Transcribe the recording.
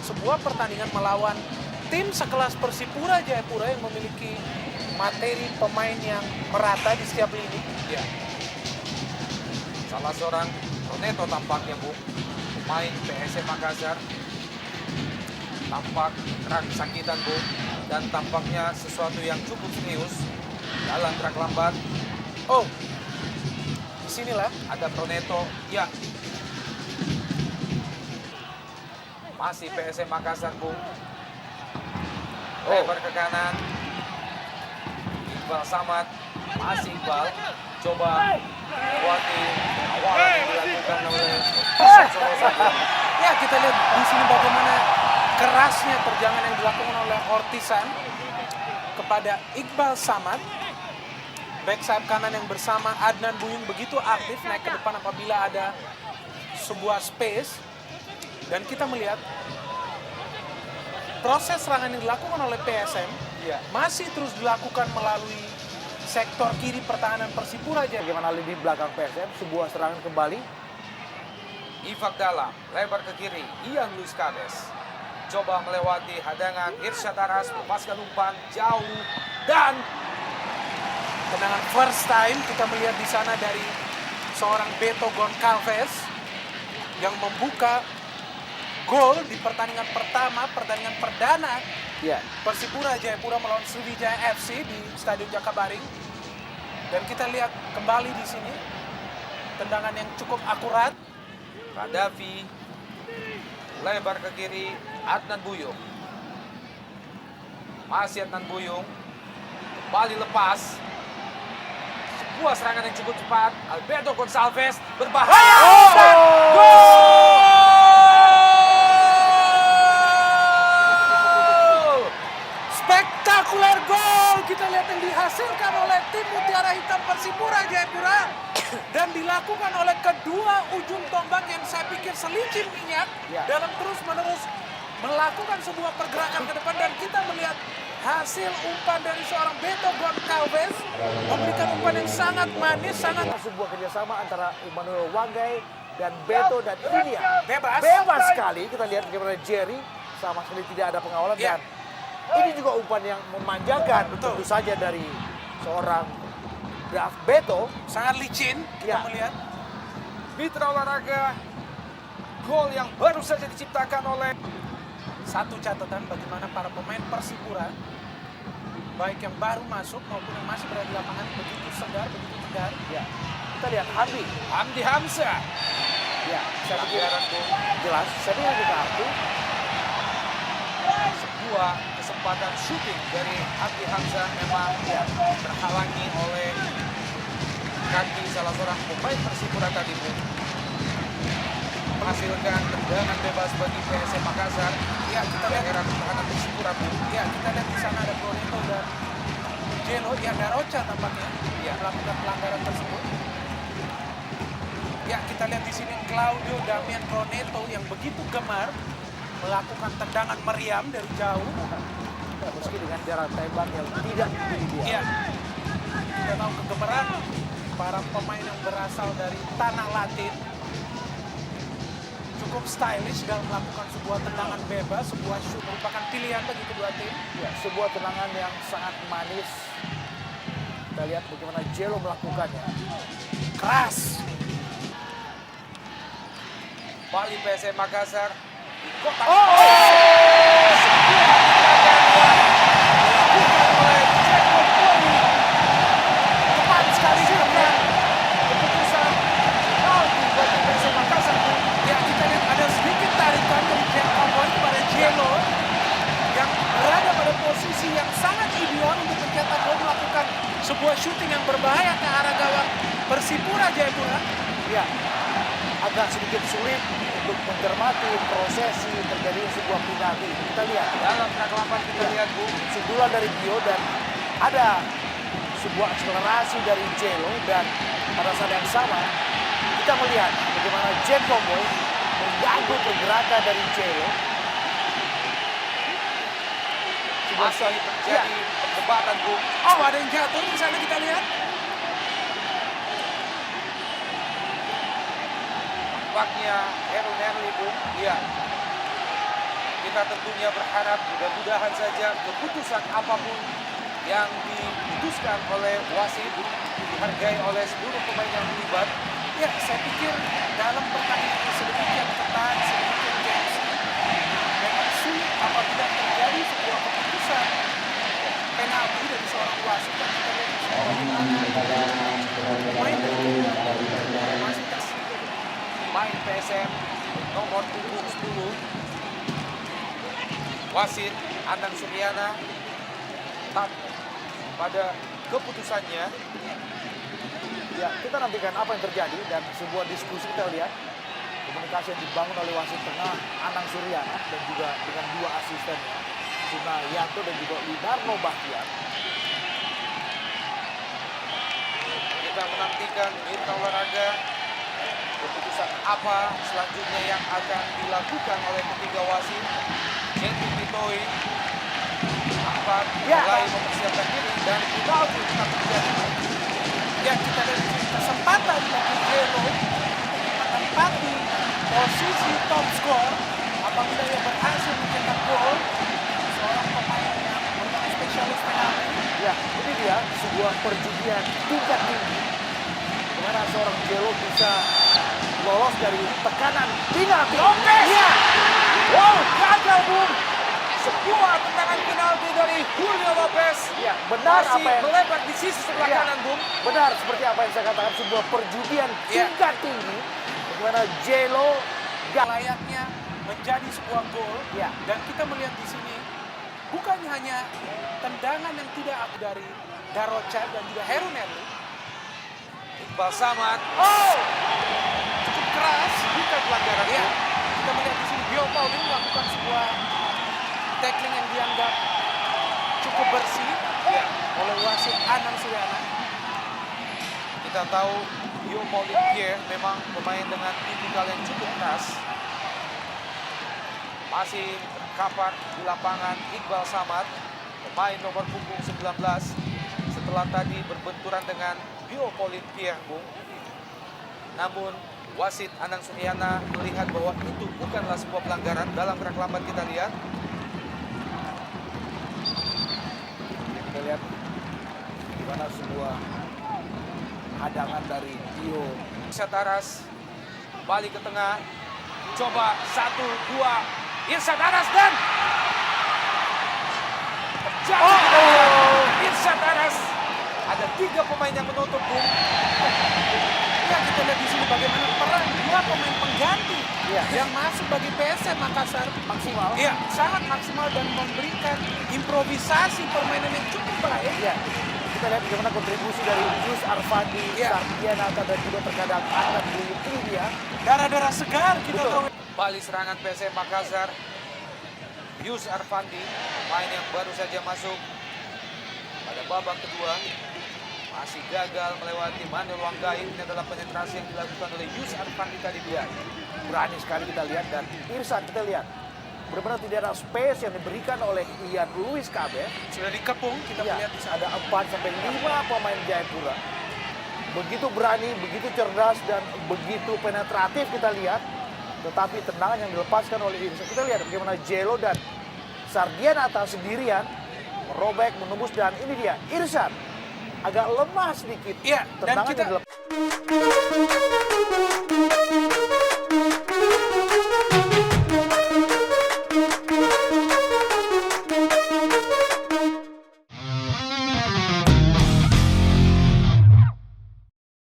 sebuah pertandingan melawan tim sekelas Persipura Jayapura yang memiliki materi pemain yang merata di setiap lini. Ya. Salah seorang Roneto tampaknya, Bu, pemain PSM Makassar. Tampak kesakitan, Bu, dan tampaknya sesuatu yang cukup serius dalam gerak lambat. Oh, disinilah Ada Roneto, ya. Masih PSM Makassar, Bu. Lebar ke kanan. Iqbal Samad, masih Iqbal. Coba lewati awalan yang dilakukan oleh Solo Satu. ya kita lihat di sini bagaimana kerasnya terjangan yang dilakukan oleh Hortisan kepada Iqbal Samad. Back sayap kanan yang bersama Adnan Buyung begitu aktif naik ke depan apabila ada sebuah space. Dan kita melihat proses serangan yang dilakukan oleh PSM masih terus dilakukan melalui sektor kiri pertahanan Persipura aja. Bagaimana lini belakang PSM, sebuah serangan kembali. Ifak dalam, lebar ke kiri, Ian Luis Kades. Coba melewati hadangan Irsyad Aras, lepaskan umpan jauh dan Tendangan first time kita melihat di sana dari seorang Beto Goncalves yang membuka gol di pertandingan pertama, pertandingan perdana Persipura Jayapura melawan Sriwijaya FC di Stadion Jakabaring. Dan kita lihat kembali di sini tendangan yang cukup akurat. Kadafi lebar ke kiri, Adnan Buyung. Masih Adnan Buyung, kembali lepas. Sebuah serangan yang cukup cepat, Alberto Gonçalves berbahaya. Gol! Spektakuler gol kita lihat yang dihasilkan oleh tim Mutiara Hitam Persipura Jayapura dan dilakukan oleh kedua ujung tombak yang saya pikir selicin minyak dalam terus-menerus melakukan sebuah pergerakan ke depan. Dan kita melihat hasil umpan dari seorang Beto Goncalves memberikan umpan yang sangat manis, sangat Sebuah kerjasama antara Immanuel Wanggai dan Beto, dan ini ya bebas. sekali. Kita lihat bagaimana Jerry sama sekali tidak ada pengawalan dan ini juga umpan yang memanjakan tentu saja dari seorang Beto. Sangat licin kita melihat. Mitra olahraga, gol yang baru saja diciptakan oleh Satu catatan bagaimana para pemain Persipura, baik yang baru masuk maupun yang masih berada di lapangan, begitu segar, begitu tegar. Kita lihat Hamdi Hamzah. Saya pikir jelas. Saya pikir di kartu. Sebuah kesempatan shooting dari Hamdi Hamzah memang terhalangi oleh kaki salah seorang pemain Persipura tadi, Bu. Menghasilkan tendangan bebas bagi PSM Makassar. Kita lihat Daerah pertahanan Persipura, Bu. kita lihat di sana ada Proneto dan Jelo, Daroca tampaknya melakukan pelanggaran tersebut. Kita lihat di sini Claudio Damian Proneto yang begitu gemar melakukan tendangan meriam dari jauh. Meski dengan jarak tembak yang tidak ideal. Kita tahu kegemaran para pemain yang berasal dari tanah Latin cukup stylish dalam melakukan sebuah tendangan bebas, sebuah shoot merupakan pilihan bagi kedua tim. Sebuah tendangan yang sangat manis. Kita lihat bagaimana Jelo melakukannya. Keras. Bali PSM Makassar di kotak. Tepat sekali dengan keputusan penalti bagi PSM Makassar. Kita lihat ada sedikit tarikan dari Jack Cowboy kepada Jelo yang berada pada posisi yang sangat ideal untuk mencetak gol, melakukan sebuah shooting yang berbahaya ke arah gawang Persipura Jayapura. Agak sedikit sulit untuk mencermati prosesi terjadi sebuah penalti. Kita lihat Dalam gerak lambat kita lihat, Bu, sundulan dari Gio dan ada sebuah akselerasi dari Jelo, dan pada saat yang sama kita melihat bagaimana Jack Cowboy mengganggu pergerakan dari Jelo. masih terjadi perdebatan, Bu. Ada yang jatuh di sana kita lihat. Nampaknya Heru Nerli, Bu. Iya. Kita tentunya berharap mudah-mudahan saja keputusan apapun yang diputuskan oleh wasit dihargai oleh seluruh pemain yang terlibat. Ya, saya pikir dalam pertandingan yang sedemikian ketat, sedemikian gengsi, memang sulit apabila terjadi sebuah keputusan penalti dari seorang wasit yang kita lihat di sini bagaimana pemain dari kedua wasit tersebut. Main PSM nomor punggung 10 wasit Anang Suryana tetap pada keputusannya. Ya, kita nantikan apa yang terjadi dan sebuah diskusi kita lihat komunikasi yang dibangun oleh wasit tengah Anang Suryana dan juga dengan dua asistennya Suna Yanto dan juga Winarno Bahtiar. Kita menantikan Mitra Olahraga keputusan apa selanjutnya yang akan dilakukan oleh ketiga wasit. Jenti Pitoi akan mulai mempersiapkan diri dan penalti tetap terjadi. Ya, kita lihat di sini kesempatan bagi Jelo menempati posisi top skor apabila ia berhasil mencetak gol. Seorang pemain yang merupakan spesialis penalti. Ya, ini dia sebuah perjudian tingkat tinggi. Dimana seorang Jelo bisa lolos dari tekanan penalti. Lopez! Ya, Wow, gagal Bung. Sebuah tendangan penalti dari Julio Lopez. ya benar Masih apa yang melebar di sisi sebelah Ya. kanan Bung. benar seperti apa yang saya katakan, sebuah perjudian Ya. tingkat tinggi. Dimana Jelo Layaknya menjadi sebuah gol. Ya. Dan kita melihat di sini bukan hanya tendangan yang tidak dari Darocha dan juga Herunelli. Iqbal Samad. Oh, cukup keras. Bukan pelanggaran. Ya, Bung. kita melihat di sini Bio Pauline melakukan sebuah tackling yang dianggap cukup bersih Ya. oleh wasit Anang Suryana. Kita tahu Bio Pauline Pierre memang pemain dengan tipikal yang cukup keras. Masih terkapar di lapangan Iqbal Samad, pemain nomor punggung 19. Setelah tadi berbenturan dengan Bio Pauline Pierre, Bung. Namun wasit Anang Suryana melihat bahwa itu bukanlah sebuah pelanggaran. Dalam gerak lambat kita lihat. kita lihat di mana sebuah hadangan dari Tio. Irsyad Aras balik ke tengah. Coba 1, 2. Irsyad Aras dan terjadi. Irsyad Aras. Ada 3 pemain yang menutup Bung. Ya, kita lihat di sini bagaimana peran dua pemain pengganti Iya. yang masuk bagi PSM Makassar Maksimal. Iya, sangat maksimal dan memberikan improvisasi permainan yang cukup baik. Ya, kita lihat bagaimana kontribusi dari Yus Arfandi, Ya. Sardianata dan juga terkadang Anak Bulu. Ini dia. Darah-darah segar kita Betul. tahu. Balik serangan PSM Makassar. Yus Arfandi, pemain yang baru saja masuk pada babak kedua. Masih gagal melewati Manuel Wanggai. Ini adalah penetrasi yang dilakukan oleh Yus Arfandi tadi dia. Berani sekali kita lihat dan Irsan kita lihat. Benar-benar tidak ada space yang diberikan oleh Ian Luis Kabe. Sudah dikepung, kita Ya, melihat di sana. ada 4-5 pemain Jayapura. Begitu berani, begitu cerdas dan begitu penetratif kita lihat. Tetapi tendangan yang dilepaskan oleh Irsan. Kita lihat bagaimana Jelo dan Sardianata sendirian merobek, menembus dan ini dia Irsan agak lemah sedikit. Iya, dan Tendangannya kita dilepas.